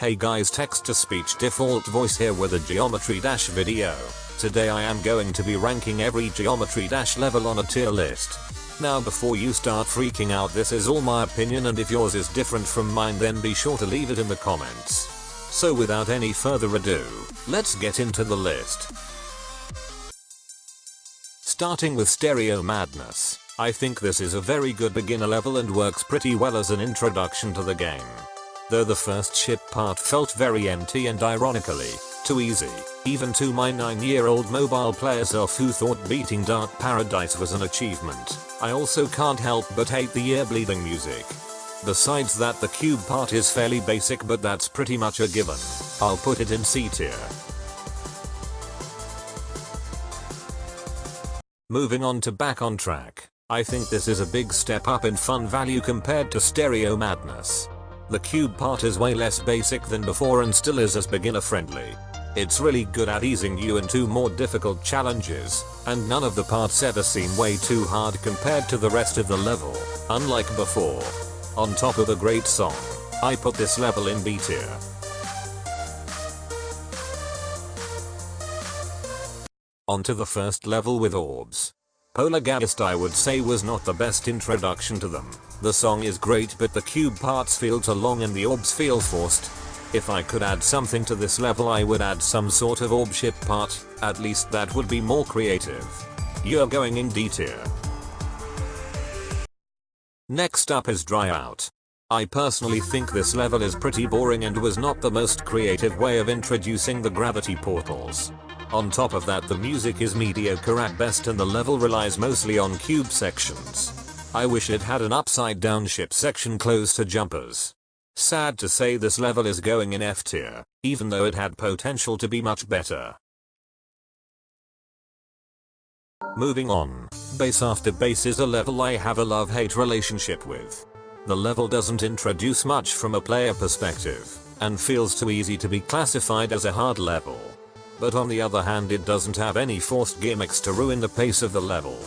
Hey guys, text to speech default voice here with a Geometry Dash video. Today I am going to be ranking every Geometry Dash level on a tier list. Now before you start freaking out, this is all my opinion, and if yours is different from mine then be sure to leave it in the comments. So without any further ado, let's get into the list. Starting with Stereo Madness. I think this is a very good beginner level and works pretty well as an introduction to the game. Though the first ship part felt very empty and ironically, too easy, even to my 9-year-old mobile player self who thought beating Dark Paradise was an achievement, I also can't help but hate the ear-bleeding music. Besides that, the cube part is fairly basic, but that's pretty much a given. I'll put it in C tier. Moving on to Back on Track. I think this is a big step up in fun value compared to Stereo Madness. The cube part is way less basic than before and still is as beginner friendly. It's really good at easing you into more difficult challenges, and none of the parts ever seem way too hard compared to the rest of the level, unlike before. On top of a great song, I put this level in B tier. Onto the first level with Orbs. Polygamist I would say was not the best introduction to them. The song is great, but the cube parts feel too long and the orbs feel forced. If I could add something to this level, I would add some sort of orb ship part, at least that would be more creative. You're going in D tier. Next up is Dry Out. I personally think this level is pretty boring and was not the most creative way of introducing the gravity portals. On top of that, the music is mediocre at best and the level relies mostly on cube sections. I wish it had an upside down ship section close to jumpers. Sad to say this level is going in F tier, even though it had potential to be much better. Moving on, Base After Base is a level I have a love-hate relationship with. The level doesn't introduce much from a player perspective, and feels too easy to be classified as a hard level. But on the other hand, it doesn't have any forced gimmicks to ruin the pace of the level.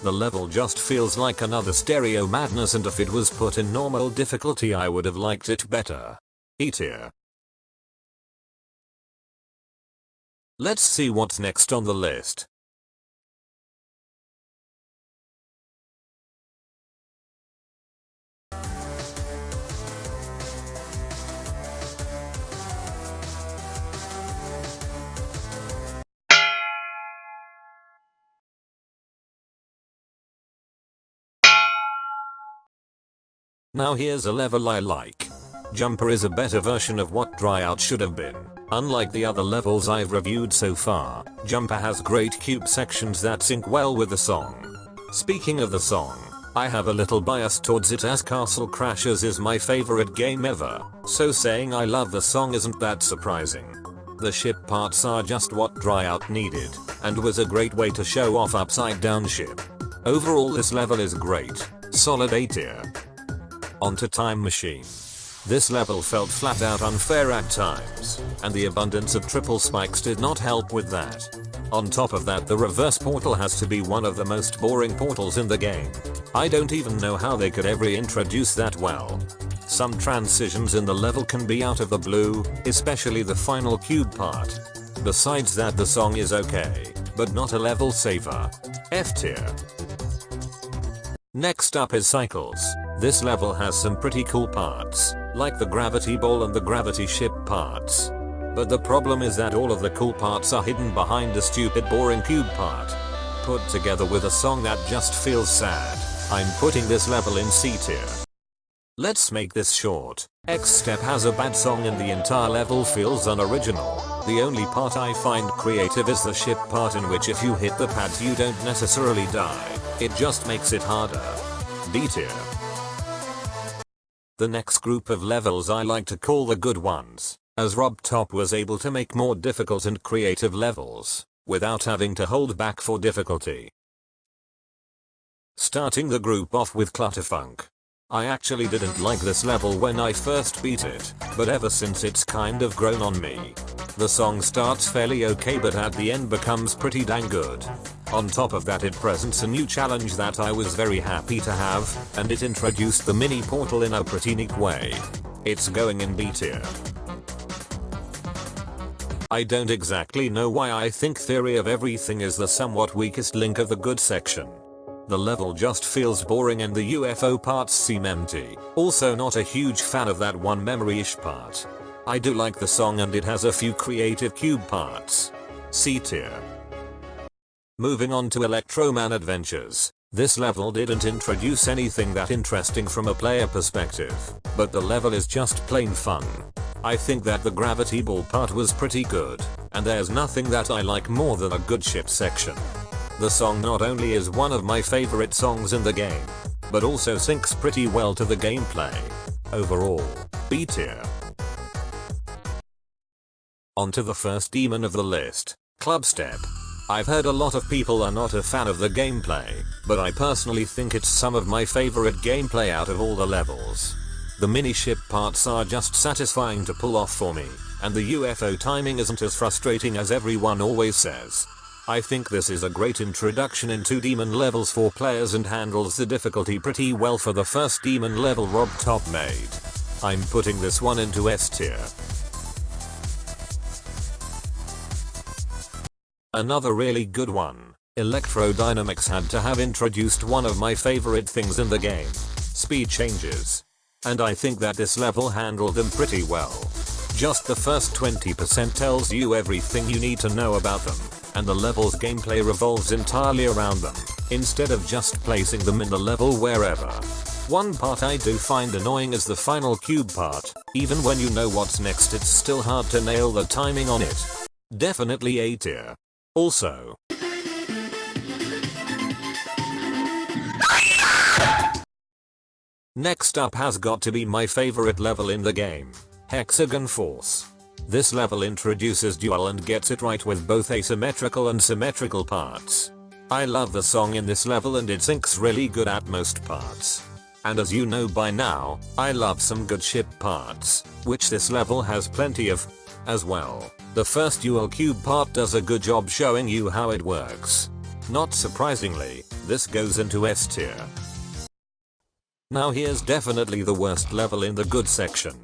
The level just feels like another Stereo Madness, and if it was put in normal difficulty I would have liked it better. E tier. Let's see what's next on the list. Now here's a level I like. Jumper is a better version of what Dry Out should have been. Unlike the other levels I've reviewed so far, Jumper has great cube sections that sync well with the song. Speaking of the song, I have a little bias towards it as Castle Crashers is my favorite game ever, so saying I love the song isn't that surprising. The ship parts are just what Dry Out needed, and was a great way to show off upside down ship. Overall this level is great, solid A tier. Onto Time Machine. This level felt flat out unfair at times, and the abundance of triple spikes did not help with that. On top of that, the reverse portal has to be one of the most boring portals in the game. I don't even know how they could ever introduce that well. Some transitions in the level can be out of the blue, especially the final cube part. Besides that, the song is okay, but not a level saver. F tier. Next up is Cycles. This level has some pretty cool parts, like the gravity ball and the gravity ship parts. But the problem is that all of the cool parts are hidden behind a stupid boring cube part. Put together with a song that just feels sad, I'm putting this level in C tier. Let's make this short. X-Step has a bad song and the entire level feels unoriginal. The only part I find creative is the ship part, in which if you hit the pads you don't necessarily die. It just makes it harder. D tier. The next group of levels I like to call the good ones, as Rob Top was able to make more difficult and creative levels, without having to hold back for difficulty. Starting the group off with Clutterfunk. I actually didn't like this level when I first beat it, but ever since it's kind of grown on me. The song starts fairly okay, but at the end becomes pretty dang good. On top of that, it presents a new challenge that I was very happy to have, and it introduced the mini portal in a pretty neat way. It's going in B tier. I don't exactly know why I think Theory of Everything is the somewhat weakest link of the good section. The level just feels boring and the UFO parts seem empty. Also not a huge fan of that one memory-ish part. I do like the song and it has a few creative cube parts. C tier. Moving on to Electroman Adventures. This level didn't introduce anything that interesting from a player perspective, but the level is just plain fun. I think that the gravity ball part was pretty good, and there's nothing that I like more than a good ship section. The song not only is one of my favorite songs in the game, but also syncs pretty well to the gameplay. Overall, B tier. On to the first demon of the list, Clubstep. I've heard a lot of people are not a fan of the gameplay, but I personally think it's some of my favorite gameplay out of all the levels. The mini-ship parts are just satisfying to pull off for me, and the UFO timing isn't as frustrating as everyone always says. I think this is a great introduction into demon levels for players and handles the difficulty pretty well for the first demon level Rob Top made. I'm putting this one into S tier. Another really good one. Electro Dynamics had to have introduced one of my favorite things in the game. Speed changes. And I think that this level handled them pretty well. Just the first 20% tells you everything you need to know about them, and the level's gameplay revolves entirely around them, instead of just placing them in the level wherever. One part I do find annoying is the final cube part. Even when you know what's next, it's still hard to nail the timing on it. Definitely A tier. Also, next up has got to be my favorite level in the game, Hexagon Force. This level introduces dual and gets it right with both asymmetrical and symmetrical parts. I love the song in this level and it syncs really good at most parts. And as you know by now, I love some good ship parts, which this level has plenty of, as well. The first dual cube part does a good job showing you how it works. Not surprisingly, this goes into S tier. Now here's definitely the worst level in the good section.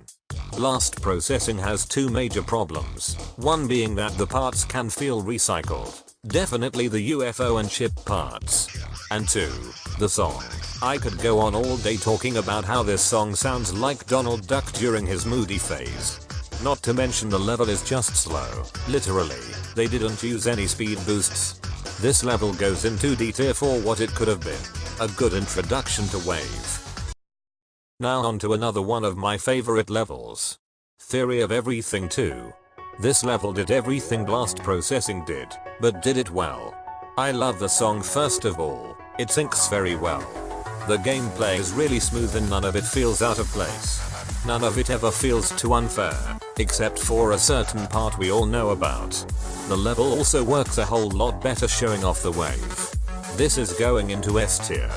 Blast Processing has two major problems, one being that the parts can feel recycled, definitely the UFO and ship parts. And two, the song. I could go on all day talking about how this song sounds like Donald Duck during his moody phase. Not to mention the level is just slow. Literally, they didn't use any speed boosts. This level goes into D tier for what it could have been. A good introduction to Wave. Now on to another one of my favorite levels. Theory of Everything 2. This level did everything Blast Processing did, but did it well. I love the song first of all, it syncs very well. The gameplay is really smooth and none of it feels out of place. None of it ever feels too unfair, except for a certain part we all know about. The level also works a whole lot better showing off the wave. This is going into S tier.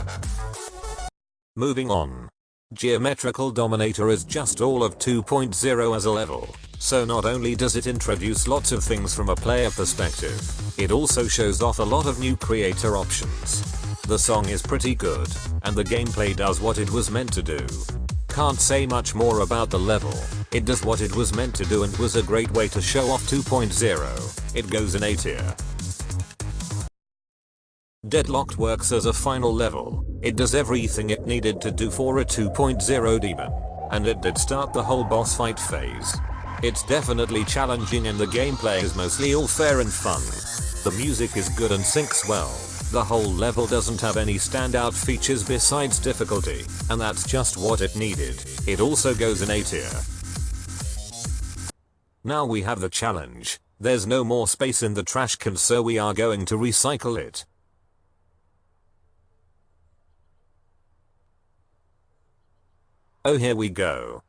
Moving on. Geometrical Dominator is just all of 2.0 as a level, so not only does it introduce lots of things from a player perspective, it also shows off a lot of new creator options. The song is pretty good, and the gameplay does what it was meant to do. Can't say much more about the level, it does what it was meant to do and was a great way to show off 2.0, it goes in A tier. Deadlocked works as a final level, it does everything it needed to do for a 2.0 demon, and it did start the whole boss fight phase. It's definitely challenging and the gameplay is mostly all fair and fun. The music is good and syncs well. The whole level doesn't have any standout features besides difficulty, and that's just what it needed. It also goes in A tier. Now we have the challenge. There's no more space in the trash can, so we are going to recycle it. Oh, here we go.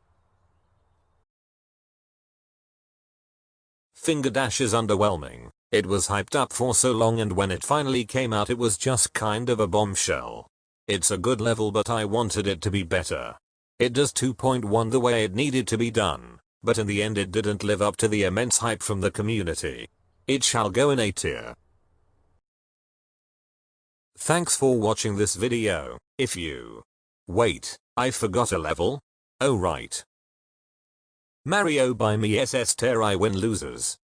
Finger Dash is underwhelming. It was hyped up for so long and when it finally came out it was just kind of a bombshell. It's a good level but I wanted it to be better. It does 2.1 the way it needed to be done, but in the end it didn't live up to the immense hype from the community. It shall go in A tier. Thanks for watching this video. If you... Wait, I forgot a level? Oh right. Mario by me SS tier I win losers.